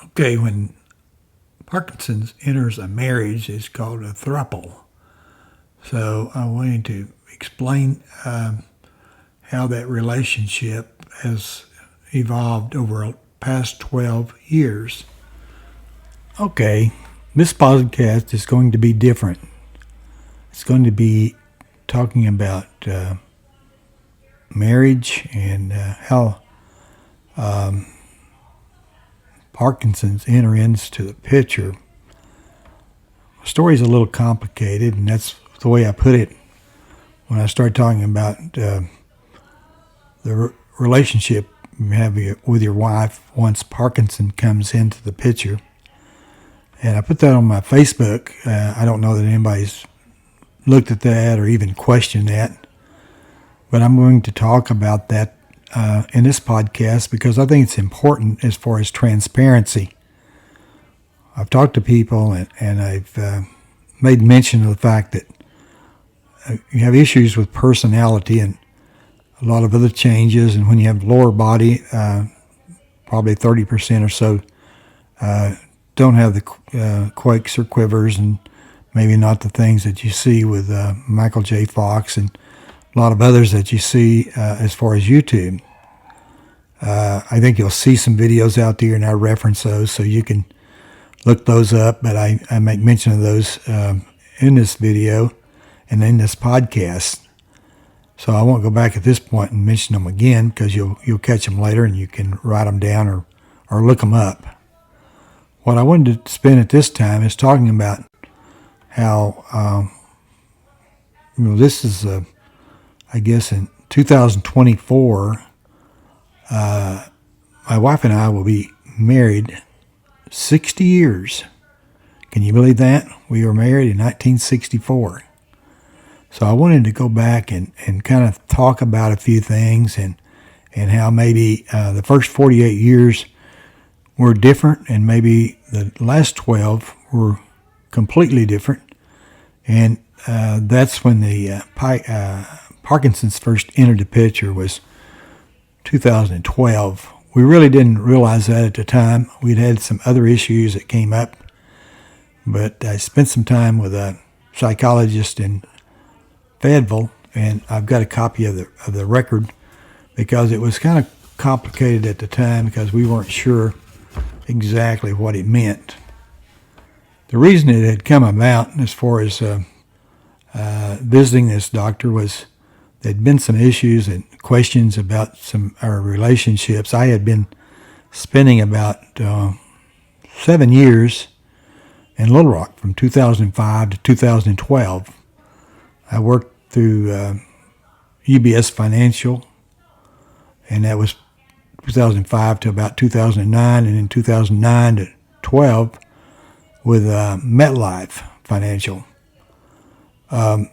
Okay, when Parkinson's enters a marriage, it's called a throuple. So I wanted to explain how that relationship has evolved over the past 12 years. Okay, this podcast is going to be different. It's going to be talking about marriage and how Parkinson's enter into the picture. The story's a little complicated, and that's the way I put it when I started talking about the relationship you have with your wife once Parkinson comes into the picture. And I put that on my Facebook. I don't know that anybody's looked at that or even questioned that, but I'm going to talk about that in this podcast because I think it's important as far as transparency. I've talked to people and I've made mention of the fact that you have issues with personality and a lot of other changes, and when you have lower body, probably 30% or so don't have the quakes or quivers, and maybe not the things that you see with Michael J. Fox and a lot of others that you see as far as YouTube. I think you'll see some videos out there, and I reference those so you can look those up, but I make mention of those in this video and in this podcast. So I won't go back at this point and mention them again because you'll catch them later and you can write them down or look them up. What I wanted to spend at this time is talking about how, this is, I guess in 2024, my wife and I will be married 60 years. Can you believe that? We were married in 1964. So I wanted to go back and kind of talk about a few things and how maybe the first 48 years were different and maybe the last 12 were completely different. And that's when the Parkinson's first entered the picture was 2012. We really didn't realize that at the time. We'd had some other issues that came up, but I spent some time with a psychologist in Fayetteville, and I've got a copy of the record because it was kind of complicated at the time because we weren't sure exactly what it meant. The reason it had come about as far as visiting this doctor was there'd been some issues and questions about our relationships. I had been spending about 7 years in Little Rock from 2005 to 2012. I worked through UBS Financial, and that was 2005 to about 2009, and in 2009 to 12 with MetLife Financial. I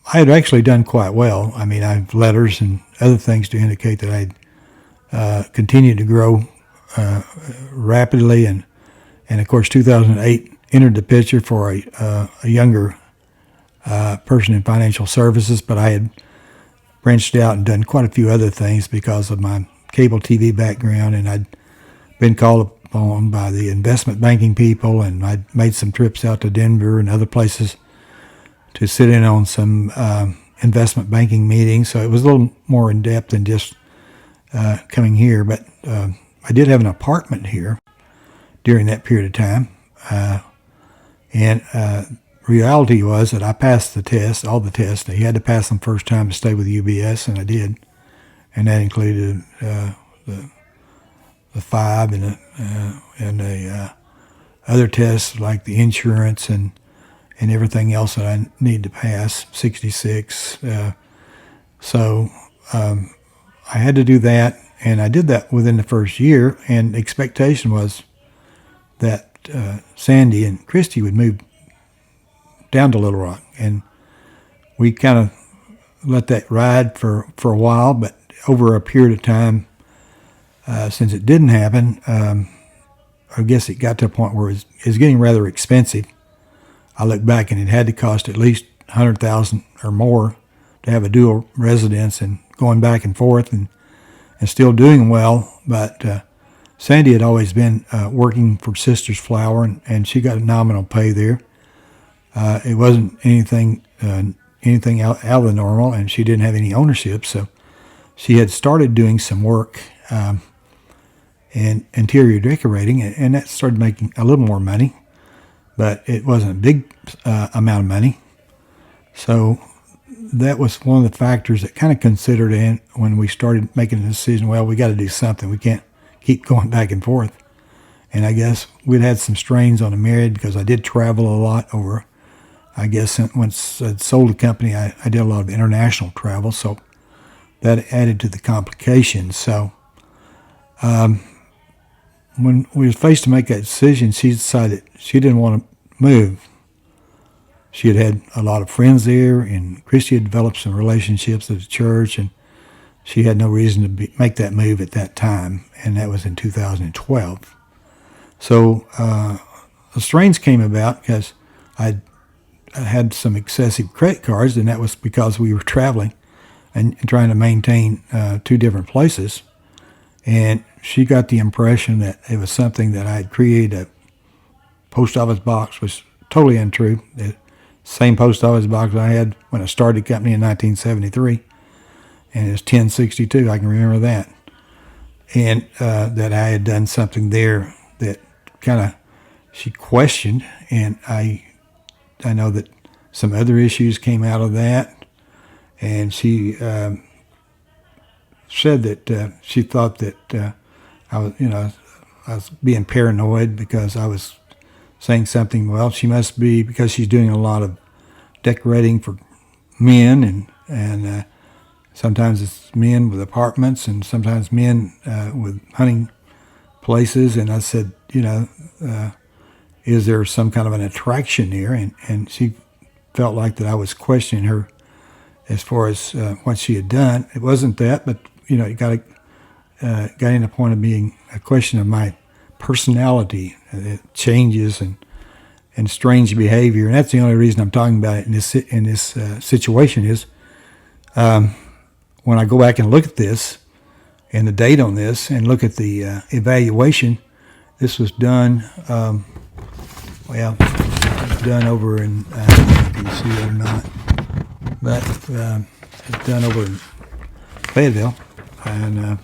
had actually done quite well. I mean, I have letters and other things to indicate that I'd continued to grow rapidly, and of course 2008 entered the picture for a younger person in financial services, but I had branched out and done quite a few other things because of my cable TV background, and I'd been called upon by the investment banking people, and I'd made some trips out to Denver and other places to sit in on some investment banking meetings, so it was a little more in depth than just coming here, but I did have an apartment here during that period of time, and reality was that I passed the test, all the tests. You had to pass them first time to stay with UBS, and I did. And that included the 5 and the other tests like the insurance and everything else that I need to pass, 66. So I had to do that, and I did that within the first year, and the expectation was that Sandy and Christy would move down to Little Rock, and we kind of let that ride for a while, but over a period of time, since it didn't happen, I guess it got to a point where it was getting rather expensive. I look back and it had to cost at least $100,000 or more to have a dual residence and going back and forth and still doing well, but Sandy had always been working for Sisters Flour, and she got a nominal pay there. It wasn't anything out of the normal, and she didn't have any ownership, so she had started doing some work in interior decorating, and that started making a little more money, but it wasn't a big amount of money. So that was one of the factors that kind of considered in when we started making the decision, well, we got to do something. We can't keep going back and forth. And I guess we'd had some strains on the marriage because I did travel a lot over, I guess once I'd sold the company, I did a lot of international travel, so that added to the complications. So when we were faced to make that decision, she decided she didn't want to move. She had had a lot of friends there, and Christy had developed some relationships at the church, and she had no reason to make that move at that time, and that was in 2012. So the strains came about because I had some excessive credit cards, and that was because we were traveling and trying to maintain 2 different places. And she got the impression that it was something that I had created a post office box, was totally untrue. The same post office box I had when I started the company in 1973, and it was 1062. I can remember that. And that I had done something there that kind of she questioned, and I know that some other issues came out of that, and she said that she thought that I was being paranoid because I was saying something. Well, she must be, because she's doing a lot of decorating for men, and sometimes it's men with apartments, and sometimes men with hunting places. And I said, is there some kind of an attraction here? And she felt like that I was questioning her as far as what she had done. It wasn't that, but it got in the point of being a question of my personality, changes and strange behavior. And that's the only reason I'm talking about it in this situation is when I go back and look at this and the date on this and look at the evaluation, this was done. It was done over in, I don't know if you see it or not, but it's done over in Fayetteville, and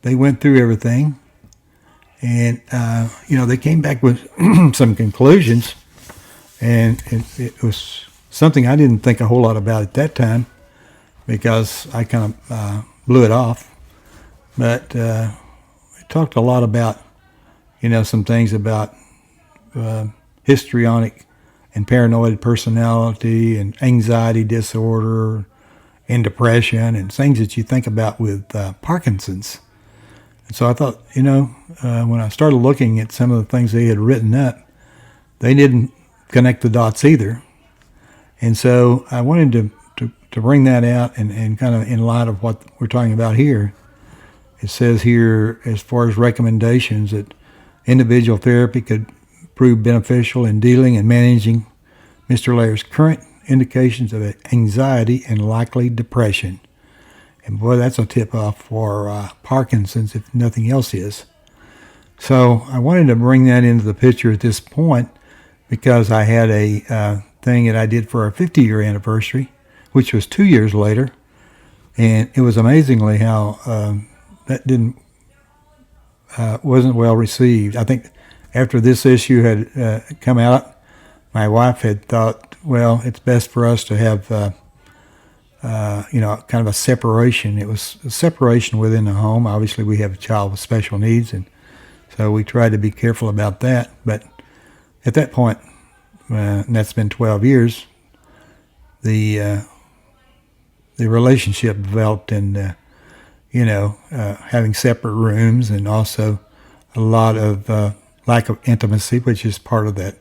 they went through everything, and they came back with some conclusions, and it was something I didn't think a whole lot about at that time because I kind of blew it off, but it talked a lot about some things about histrionic and paranoid personality and anxiety disorder and depression and things that you think about with Parkinson's. And so I thought, when I started looking at some of the things they had written up, they didn't connect the dots either. And so I wanted to bring that out and kind of in light of what we're talking about here. It says here, as far as recommendations, that individual therapy could prove beneficial in dealing and managing Mr. Lair's current indications of anxiety and likely depression. And boy, that's a tip-off for Parkinson's if nothing else is. So I wanted to bring that into the picture at this point because I had a thing that I did for our 50-year anniversary, which was 2 years later. And it was amazingly how that wasn't well received. I think after this issue had come out, my wife had thought, well, it's best for us to have, kind of a separation. It was a separation within the home. Obviously, we have a child with special needs, and so we tried to be careful about that. But at that point, and that's been 12 years, the relationship developed in, having separate rooms and also a lot of lack of intimacy, which is part of that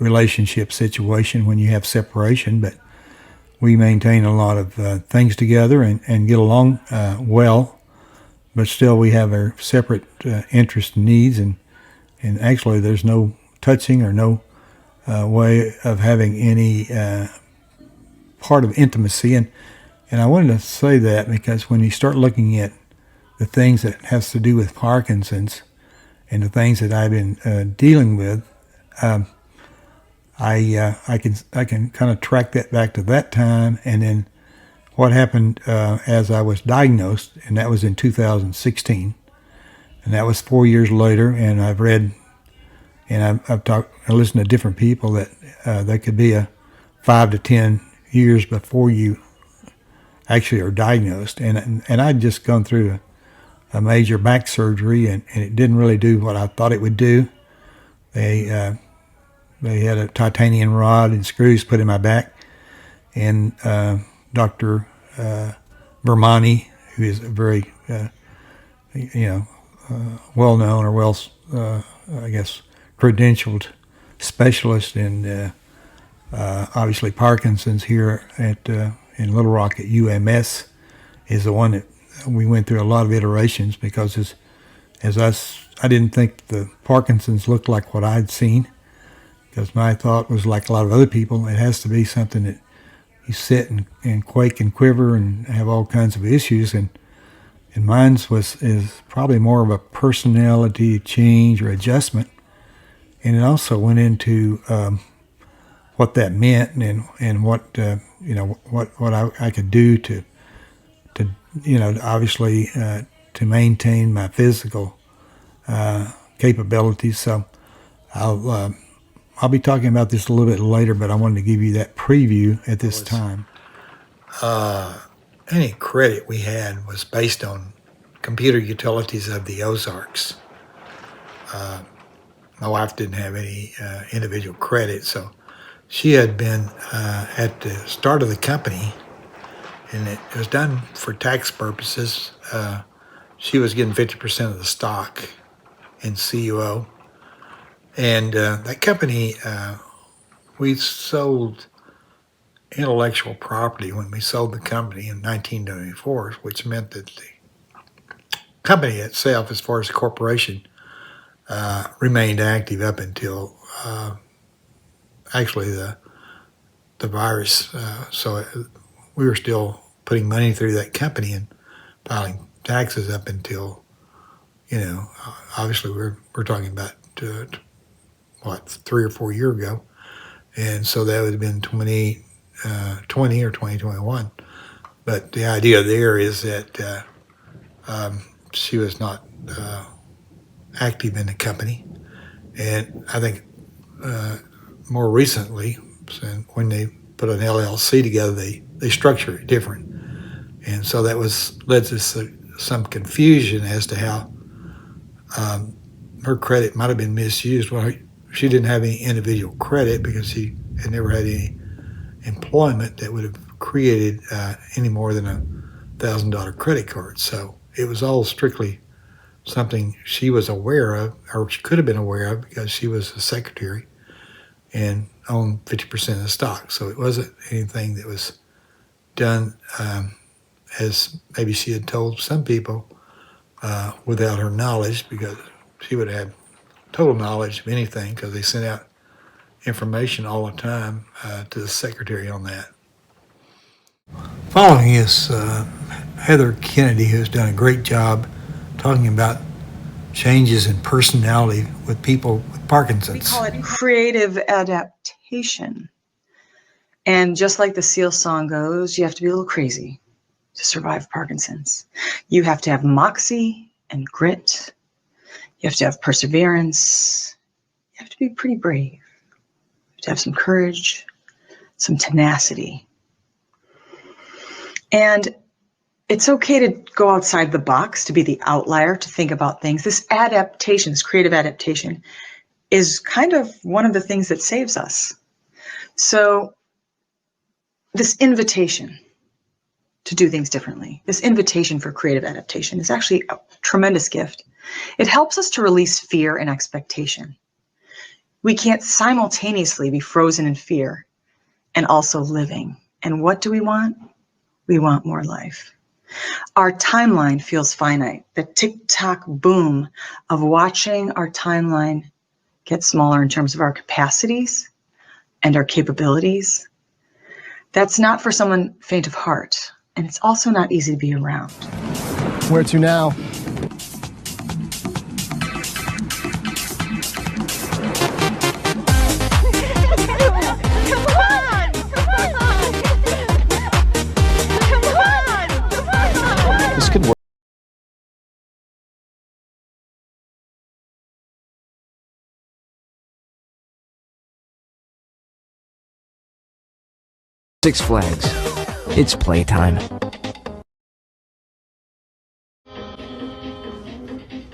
relationship situation when you have separation. But we maintain a lot of things together and get along well, but still we have our separate interests and needs, and actually there's no touching or no way of having any part of intimacy. And I wanted to say that because when you start looking at the things that has to do with Parkinson's and the things that I've been dealing with, I can kind of track that back to that time, and then what happened as I was diagnosed, and that was in 2016, and that was 4 years later. And I've read, and I listened to different people that there could be a 5 to 10 years before you actually are diagnosed, and I'd just gone through a major back surgery, and it didn't really do what I thought it would do. They had a titanium rod and screws put in my back, and Dr. Vermani, who is a very well-known or I guess credentialed specialist in obviously Parkinson's here in Little Rock at UMS, is the one that we went through a lot of iterations, because I didn't think the Parkinson's looked like what I'd seen, because my thought was like a lot of other people, it has to be something that you sit and quake and quiver and have all kinds of issues, and mine's is probably more of a personality change or adjustment, and it also went into what that meant and what what I could do to obviously to maintain my physical capabilities. So I'll be talking about this a little bit later, but I wanted to give you that preview at this time. Any credit we had was based on Computer Utilities of the Ozarks. My wife didn't have any individual credit, so she had been at the start of the company, and it was done for tax purposes. She was getting 50% of the stock in CUO. And that company, we sold intellectual property when we sold the company in 1994, which meant that the company itself, as far as the corporation, remained active up until actually the virus. So we were still putting money through that company and filing taxes up until, obviously we're talking about 3 or 4 years ago, and so that would have been 2020 or 2021. But the idea there is that she was not active in the company, and I think more recently, when they put an LLC together, they structure it different, and so that led to some confusion as to how her credit might have been misused. Well, she didn't have any individual credit because she had never had any employment that would have created any more than $1,000 credit card. So it was all strictly something she was aware of, or she could have been aware of, because she was a secretary and owned 50% of the stock. So it wasn't anything that was done as maybe she had told some people without her knowledge, because she would have total knowledge of anything, because they sent out information all the time to the secretary on that. Following is Heather Kennedy, who's done a great job talking about changes in personality with people with Parkinson's. We call it creative adaptation. And just like the Seal song goes, you have to be a little crazy to survive Parkinson's. You have to have moxie and grit. You have to have perseverance. You have to be pretty brave. You have to have some courage, some tenacity. And it's okay to go outside the box, to be the outlier, to think about things. This adaptation, this creative adaptation, is kind of one of the things that saves us. So this invitation to do things differently, this invitation for creative adaptation, is actually a tremendous gift. It helps us to release fear and expectation. We can't simultaneously be frozen in fear and also living. And what do we want? We want more life. Our timeline feels finite. The tick-tock boom of watching our timeline get smaller in terms of our capacities and our capabilities. That's not for someone faint of heart, and it's also not easy to be around. Where to now? This could work. Six Flags. It's playtime.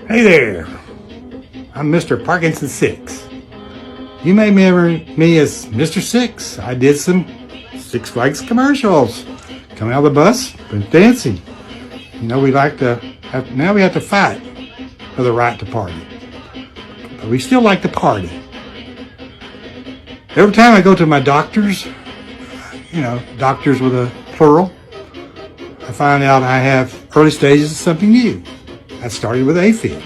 Hey there, I'm Mr. Parkinson 6. You may remember me as Mr. 6. I did some Six Flags commercials. Coming out of the bus, been dancing. You know, we like to have, now we have to fight for the right to party. But we still like to party. Every time I go to my doctors, you know, doctors with a plural, I find out I have early stages of something new. I started with AFib.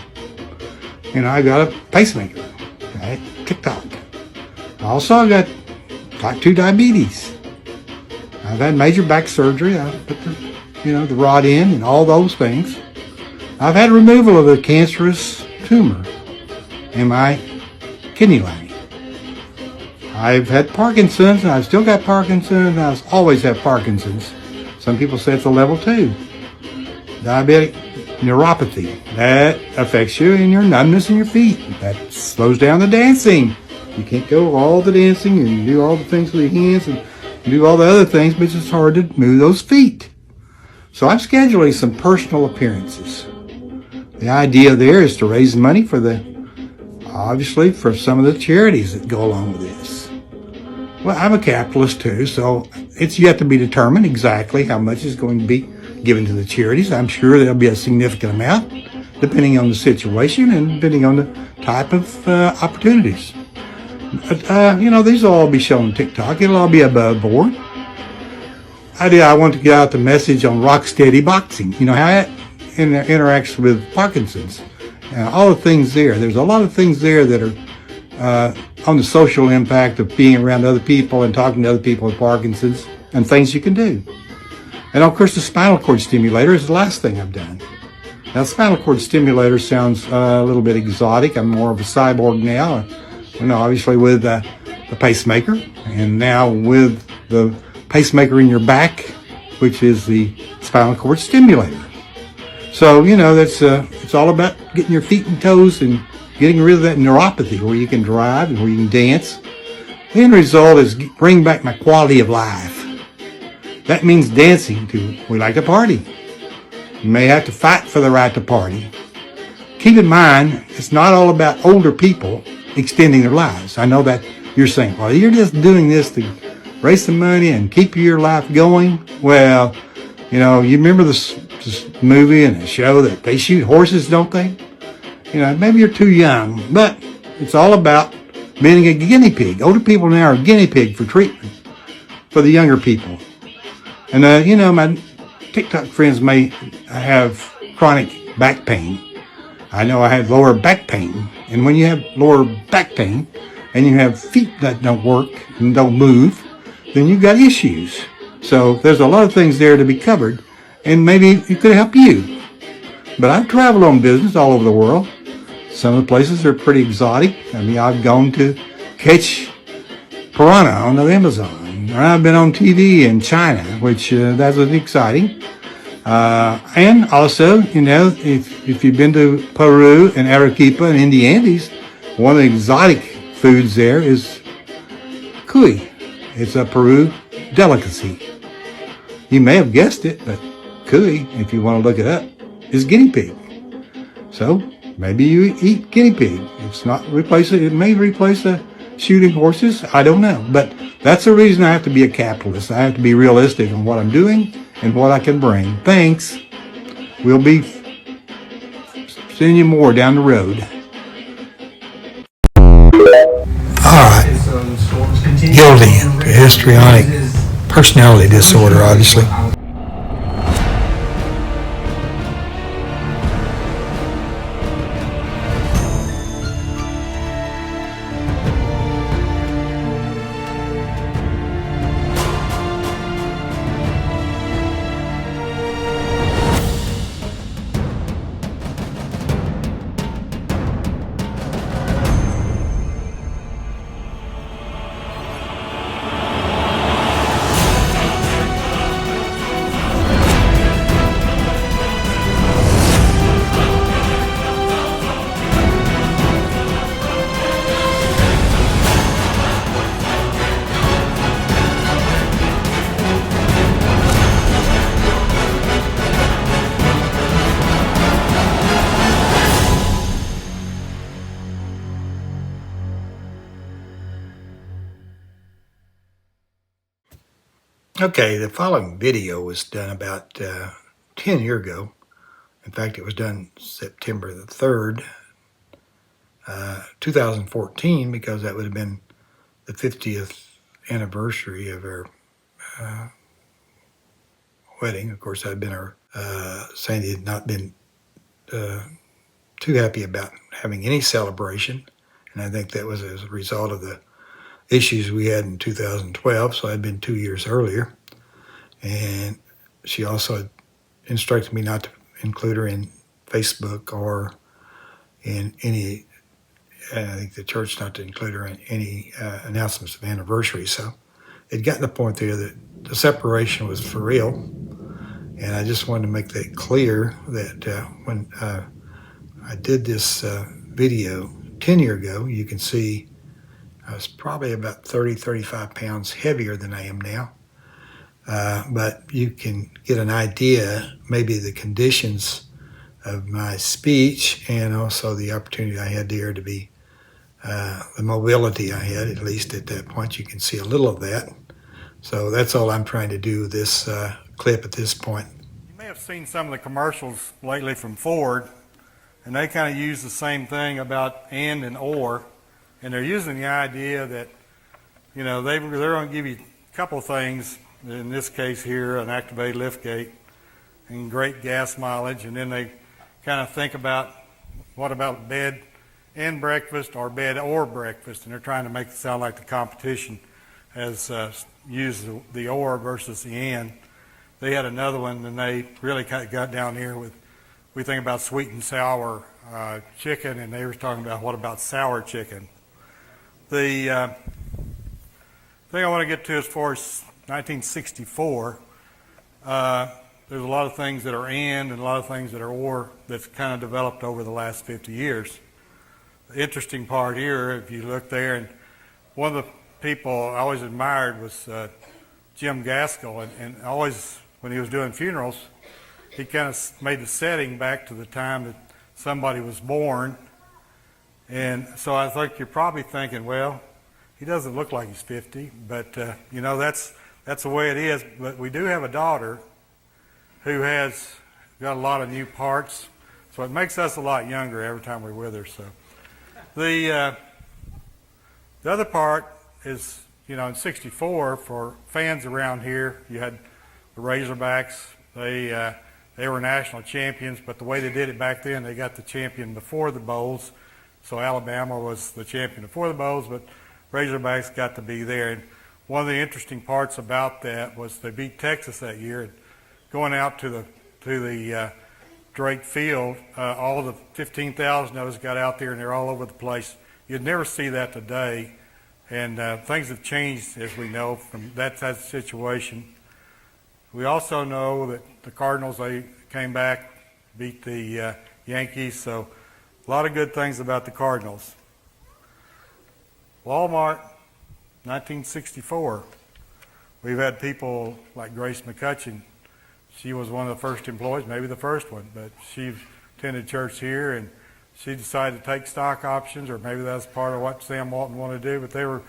You know, I got a pacemaker, right? TikTok. Also, I got type 2 diabetes. I've had major back surgery. I put the rod in and all those things. I've had removal of a cancerous tumor in my kidney lining. I've had Parkinson's, and I've still got Parkinson's, and I've always had Parkinson's. Some people say it's a level 2. Diabetic neuropathy. That affects you in your numbness in your feet. That slows down the dancing. You can't go all the dancing and do all the things with your hands and do all the other things, but it's hard to move those feet. So I'm scheduling some personal appearances. The idea there is to raise money for obviously for some of the charities that go along with this. Well, I'm a capitalist too, so it's yet to be determined exactly how much is going to be given to the charities. I'm sure there'll be a significant amount, depending on the situation and depending on the type of opportunities. But, these will all be shown on TikTok. It'll all be above board. I want to get out the message on rock steady boxing. You know how that interacts with Parkinson's. All the things there. There's a lot of things there that are on the social impact of being around other people and talking to other people with Parkinson's and things you can do. And of course, the spinal cord stimulator is the last thing I've done. Now, spinal cord stimulator sounds a little bit exotic. I'm more of a cyborg now. Obviously with the pacemaker, and now with the pacemaker in your back, which is the spinal cord stimulator. So, it's all about getting your feet and toes and getting rid of that neuropathy where you can drive and where you can dance. The end result is bring back my quality of life. That means dancing too. We like to party. You may have to fight for the right to party. Keep in mind, it's not all about older people extending their lives. I know that you're saying, well, you're just doing this to raise some money and keep your life going. Well, you remember this movie and the show that they shoot horses, don't they? Maybe you're too young, but it's all about being a guinea pig. Older people now are guinea pig for treatment for the younger people. And, my TikTok friends may have chronic back pain. I know I have lower back pain. And when you have lower back pain and you have feet that don't work and don't move, then you've got issues. So there's a lot of things there to be covered, and maybe it could help you. But I've traveled on business all over the world. Some of the places are pretty exotic. I've gone to catch piranha on the Amazon. Or I've been on TV in China, which that was exciting. And also, if you've been to Peru and Arequipa and in the Andes, one of the exotic foods there is cuy. It's a Peru delicacy. You may have guessed it, but cuy, if you want to look it up, is guinea pig. So maybe you eat guinea pig. It's not replace it. It may replace the shooting horses. I don't know. But that's the reason I have to be a capitalist. I have to be realistic on what I'm doing and what I can bring. Thanks. We'll be seeing you more down the road. All right. Guilty to histrionic personality disorder, obviously. Okay, the following video was done about 10 years ago. In fact, it was done September the 3rd, 2014, because that would have been the 50th anniversary of our wedding. Of course, I'd been Sandy had not been too happy about having any celebration, and I think that was as a result of the issues we had in 2012, so I'd been 2 years earlier. And she also instructed me not to include her in Facebook or in any, I think the church not to include her in any announcements of anniversaries. So it got to the point there that the separation was for real. And I just wanted to make that clear that when I did this video 10 years ago, you can see I was probably about 30, 35 pounds heavier than I am now. But you can get an idea, maybe the conditions of my speech and also the opportunity I had there to be, the mobility I had, at least at that point. You can see a little of that. So that's all I'm trying to do with this clip at this point. You may have seen some of the commercials lately from Ford, and they kind of use the same thing about and or, and they're using the idea that, you know, they're going to give you a couple of things. In this case here, an activated liftgate and great gas mileage, and then they kind of think about what about bed and breakfast or bed or breakfast, and they're trying to make it sound like the competition has used the or versus the and. They had another one, and they really kind of got down here with, we think about sweet and sour chicken, and they were talking about what about sour chicken. The thing I want to get to as far as 1964, there's a lot of things that are and a lot of things that are or that's kind of developed over the last 50 years. The interesting part here, if you look there, and one of the people I always admired was Jim Gaskell, and always when he was doing funerals, he kind of made the setting back to the time that somebody was born. And so I think you're probably thinking, well, he doesn't look like he's 50, but you know, that's the way it is. But we do have a daughter who has got a lot of new parts, so it makes us a lot younger every time we're with her. So the other part is, you know, in '64, for fans around here, you had the Razorbacks. They were national champions, but the way they did it back then, they got the champion before the bowls. So Alabama was the champion before the bowls, but Razorbacks got to be there. And one of the interesting parts about that was they beat Texas that year. And going out to the Drake Field, all the 15,000 of us got out there, and they're all over the place. You'd never see that today, and things have changed, as we know, from that type of situation. We also know that the Cardinals, they came back, beat the Yankees, so a lot of good things about the Cardinals. Walmart, 1964. We've had people like Grace McCutcheon. She was one of the first employees, maybe the first one, but she attended church here, and she decided to take stock options, or maybe that's part of what Sam Walton wanted to do, but they were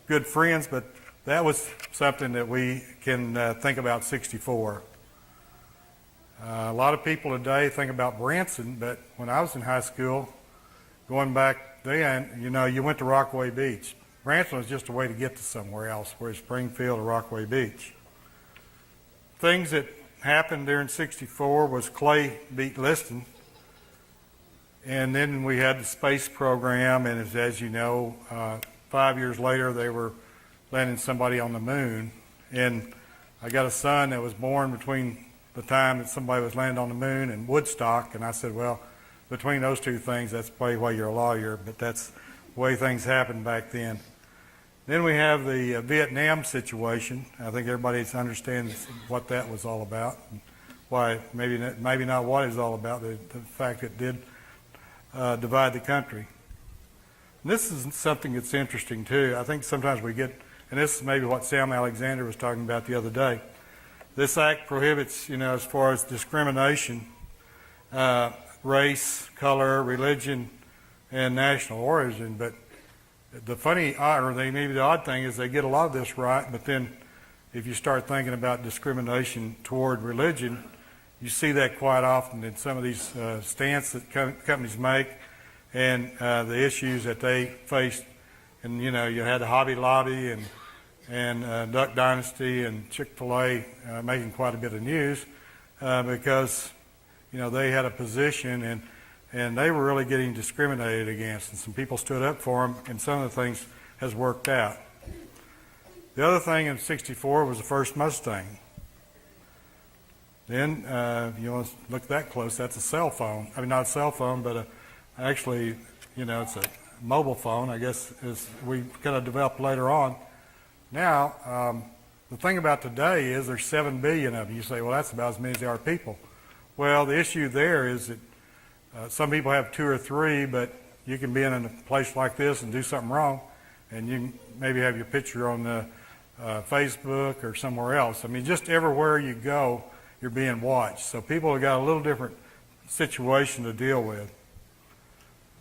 good friends. But that was something that we can think about 64. A lot of people today think about Branson, but when I was in high school, going back then, you know, you went to Rockaway Beach. Branson was just a way to get to somewhere else, whereas Springfield or Rockaway Beach. Things that happened during '64 was Clay beat Liston, and then we had the space program, and as you know, 5 years later they were landing somebody on the moon. And I got a son that was born between the time that somebody was landing on the moon and Woodstock, and I said, well, between those two things, that's probably why you're a lawyer, but that's the way things happened back then. Then we have the Vietnam situation. I think everybody understands what that was all about, and why maybe not what it was all about, the fact it did divide the country. And this is something that's interesting too. I think sometimes we get, and this is maybe what Sam Alexander was talking about the other day. This act prohibits, you know, as far as discrimination, race, color, religion, and national origin. But the funny, or maybe the odd thing is they get a lot of this right, but then if you start thinking about discrimination toward religion, you see that quite often in some of these stance that companies make, and the issues that they face. And you had the Hobby Lobby and Duck Dynasty and Chick-fil-A making quite a bit of news because they had a position and they were really getting discriminated against, and some people stood up for them, and some of the things has worked out. The other thing in '64 was the first Mustang. Then, you want to look that close, that's a cell phone. I mean, not a cell phone, but actually, it's a mobile phone, I guess, is we kind of developed later on. Now, the thing about today is there's 7 billion of them. You say, well, that's about as many as there are people. Well, the issue there is that some people have 2 or 3, but you can be in a place like this and do something wrong, and you maybe have your picture on Facebook or somewhere else. I mean, just everywhere you go, you're being watched. So people have got a little different situation to deal with.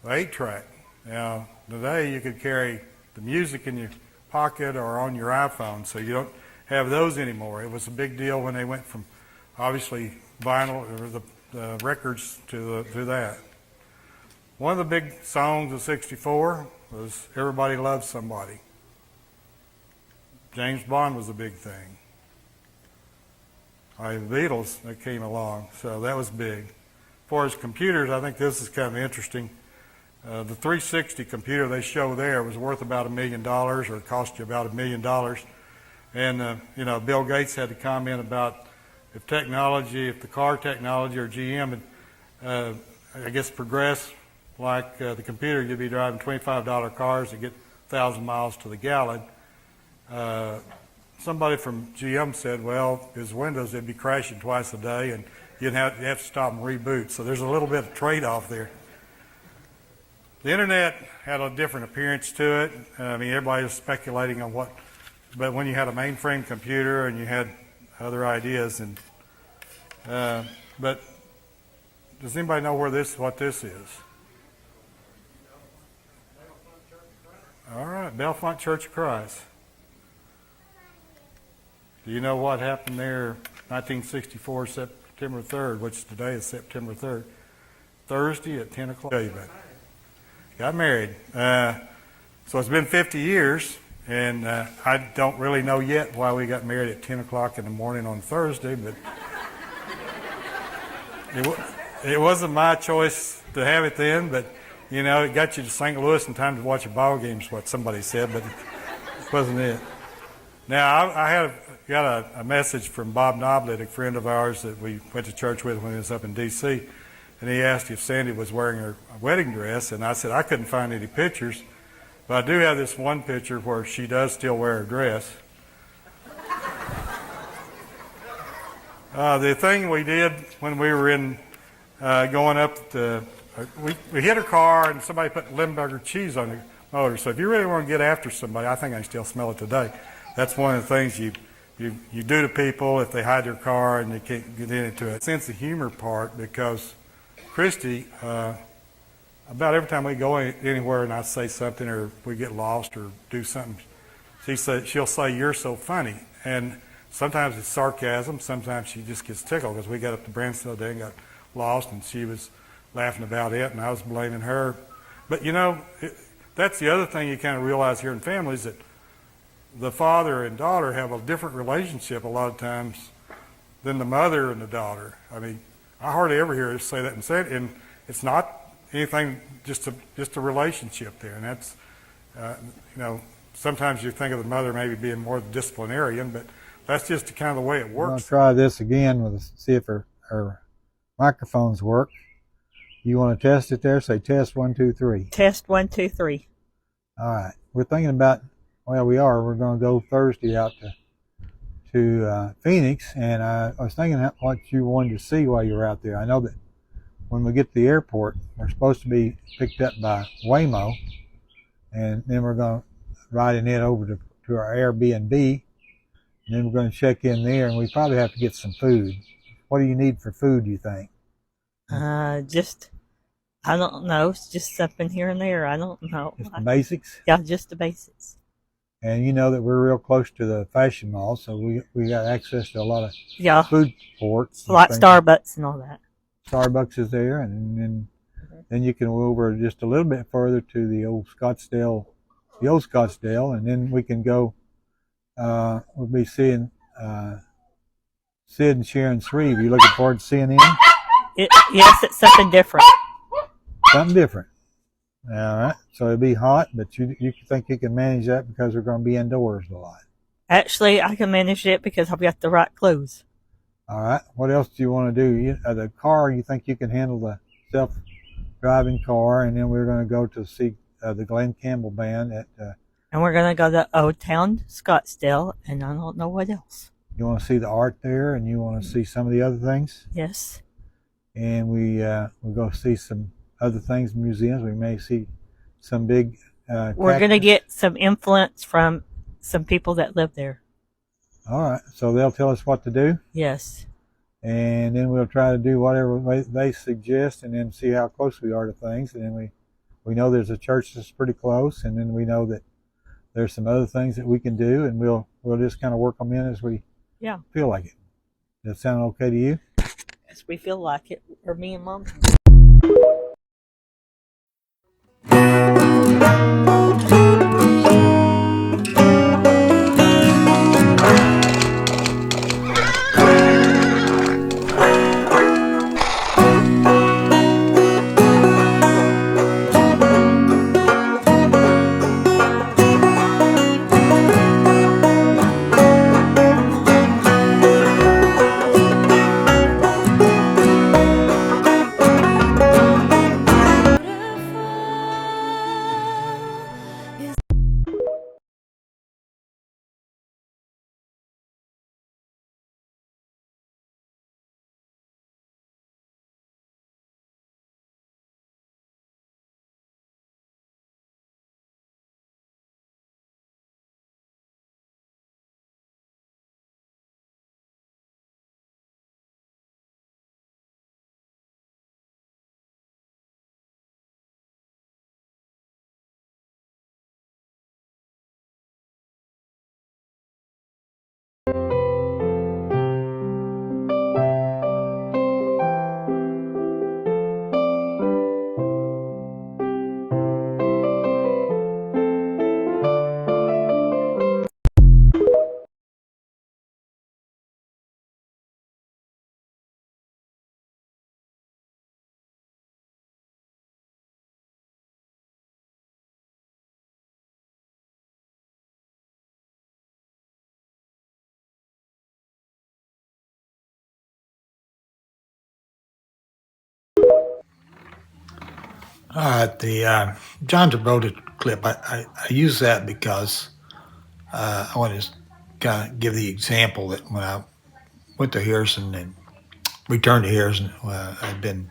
The 8-track. Now, today you could carry the music in your pocket or on your iPhone, so you don't have those anymore. It was a big deal when they went from, obviously, vinyl or the records to that. One of the big songs of '64 was Everybody Loves Somebody. James Bond was a big thing. The Beatles that came along, so that was big. As far as computers, I think this is kind of interesting. The 360 computer they show there was worth about $1 million, or it cost you about $1 million. And Bill Gates had to comment about if the car technology or GM had, I guess, progressed like the computer, you'd be driving $25 cars that get 1,000 miles to the gallon. Somebody from GM said, well, his Windows, they'd be crashing twice a day, and you'd have to stop and reboot. So there's a little bit of trade-off there. The internet had a different appearance to it. I mean, everybody was speculating on but when you had a mainframe computer and you had other ideas, but does anybody know what this is? All right, Bellefonte Church of Christ. Do you know what happened there 1964, September 3rd, which today is September 3rd? Thursday at 10 o'clock. Got married. So it's been 50 years, and I don't really know yet why we got married at 10 o'clock in the morning on Thursday, but it wasn't my choice to have it then, but, it got you to St. Louis in time to watch a ball game is what somebody said, but it wasn't it. Now, I got a message from Bob Noblet, a friend of ours that we went to church with when he was up in D.C., and he asked if Sandy was wearing her wedding dress, and I said I couldn't find any pictures, but I do have this one picture where she does still wear her dress. The thing we did when we were going up, we hit her car, and somebody put Limburger cheese on the motor. So if you really want to get after somebody, I think I can still smell it today. That's one of the things you do to people if they hide their car and they can't get into it. Sense of humor part, because Christy, about every time we go anywhere and I say something or we get lost or do something, she'll say, "You're so funny." And sometimes it's sarcasm, sometimes she just gets tickled, because we got up to Branson today and got lost and she was laughing about it and I was blaming her. But that's the other thing you kind of realize here in families, that the father and daughter have a different relationship a lot of times than the mother and the daughter. I mean, I hardly ever hear her say that and it's not anything, just a relationship there. And that's, sometimes you think of the mother maybe being more the disciplinarian, but that's just kind of the way it works. We're going to try this again see if her microphones work. You want to test it there? Say test 1, 2, 3. Test 1, 2, 3. All right. We're thinking about, we're going to go Thursday out to Phoenix, and I was thinking what you wanted to see while you were out there. I know that when we get to the airport, we're supposed to be picked up by Waymo, and then we're going to ride in it over to our Airbnb, and then we're going to check in there, and we probably have to get some food. What do you need for food, do you think? I don't know. It's just something here and there. I don't know. Just the basics? Yeah, just the basics. And you know that we're real close to the fashion mall, so we got access to a lot of Yeah, food courts. and like things. Starbucks and all that. Starbucks is there, and then you can go over just a little bit further to the old Scottsdale, and then we can go. We'll be seeing Sid and Sharon Shreve. You looking forward to seeing them? Yes, it's something different. Something different. All right. So it'll be hot, but you think you can manage that because we're going to be indoors a lot. Actually, I can manage it because I've got the right clothes. All right. What else do you want to do? The car, you think you can handle the self-driving car, and then we're going to go to see the Glenn Campbell Band at. And we're going to go to Old Town Scottsdale, and I don't know what else. You want to see the art there, and you want to see some of the other things. Yes. And we'll go see some other things in museums. We may see some big. We're going to get some influence from some people that live there. All right. So they'll tell us what to do. Yes. And then we'll try to do whatever they suggest, and then see how close we are to things. And then we know there's a church that's pretty close, and then we know that there's some other things that we can do, and we'll just kind of work them in as we feel like it. Does that sound okay to you? Yes, we feel like it, or me and Mom. All right, the John Travolta clip, I use that because I want to kind of give the example that when I went to Harrison and returned to Harrison, I'd been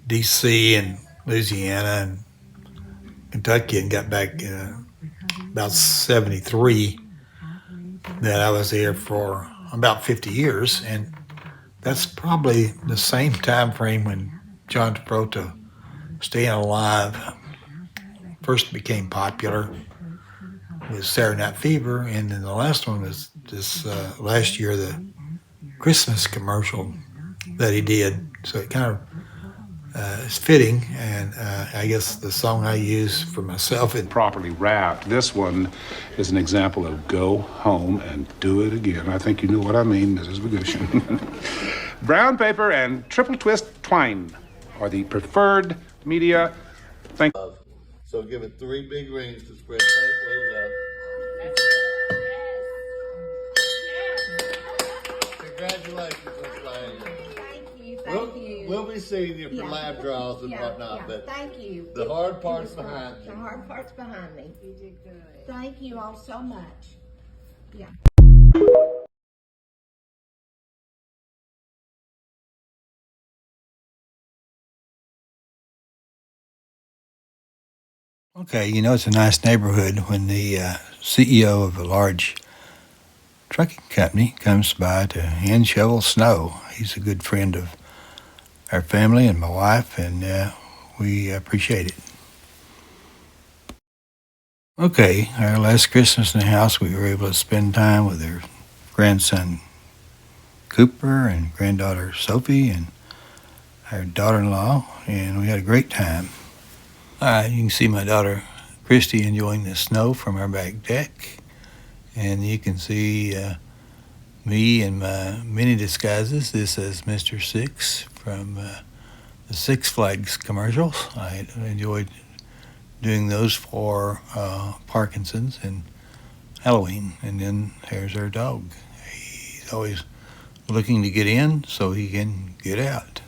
D.C. and Louisiana and Kentucky and got back about 73, that I was there for about 50 years. And that's probably the same time frame when John Travolta, Staying Alive, first became popular with Saturday Night Fever, and then the last one was this last year, the Christmas commercial that he did. So it kind of is fitting, and I guess the song I use for myself is properly wrapped. This one is an example of go home and do it again. I think you knew what I mean, Mrs. Vagushin. Brown paper and triple twist twine are the preferred media. Thank you. So give it 3 big rings to spread. There you go. Congratulations, Miss Lane. Thank you. We'll be seeing you for lab draws and whatnot, but thank you. the hard part's behind you. The hard part's behind me. You did good. Thank you all so much. Yeah. okay. You know, it's a nice neighborhood when the CEO of a large trucking company comes by to hand shovel snow. He's a good friend of our family and my wife, and we appreciate it. Okay, our last Christmas in the house, we were able to spend time with our grandson Cooper and granddaughter Sophie and our daughter-in-law, and we had a great time. All right, you can see my daughter Christy enjoying the snow from our back deck, and you can see me in my many disguises. This is Mr. Six from the Six Flags commercials. I enjoyed doing those for Parkinson's and Halloween. And then there's our dog. He's always looking to get in so he can get out.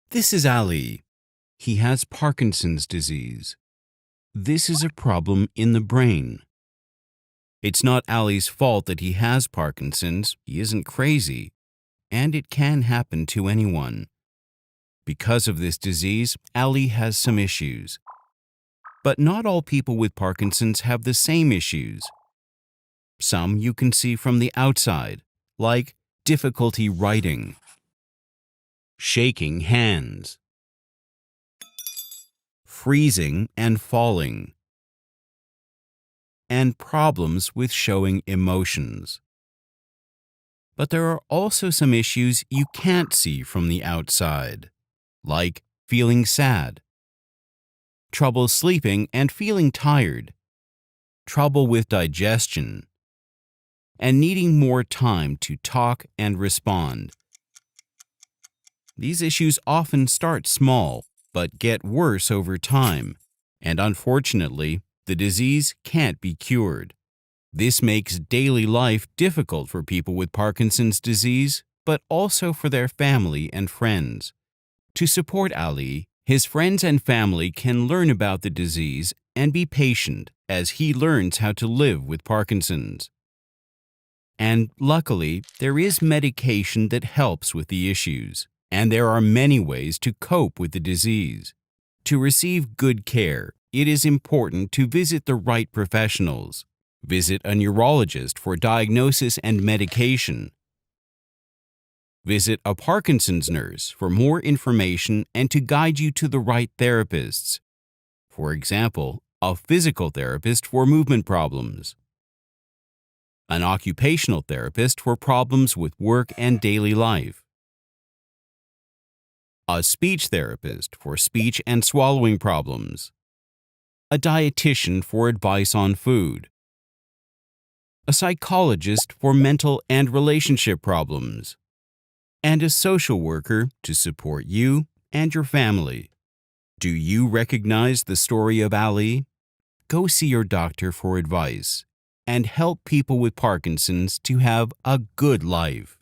This is Ali. He has Parkinson's disease. This is a problem in the brain. It's not Ali's fault that he has Parkinson's. He isn't crazy. And it can happen to anyone. Because of this disease, Ali has some issues. But not all people with Parkinson's have the same issues. Some you can see from the outside, like difficulty writing, shaking hands, freezing and falling, and problems with showing emotions. But there are also some issues you can't see from the outside, like feeling sad, trouble sleeping and feeling tired, trouble with digestion, and needing more time to talk and respond. These issues often start small, but get worse over time, and unfortunately, the disease can't be cured. This makes daily life difficult for people with Parkinson's disease, but also for their family and friends. To support Ali, his friends and family can learn about the disease and be patient as he learns how to live with Parkinson's. And luckily, there is medication that helps with the issues, and there are many ways to cope with the disease. To receive good care, it is important to visit the right professionals. Visit a neurologist for diagnosis and medication. Visit a Parkinson's nurse for more information and to guide you to the right therapists. For example, a physical therapist for movement problems, an occupational therapist for problems with work and daily life, a speech therapist for speech and swallowing problems, a dietitian for advice on food, a psychologist for mental and relationship problems, and a social worker to support you and your family. Do you recognize the story of Ali? Go see your doctor for advice and help people with Parkinson's to have a good life.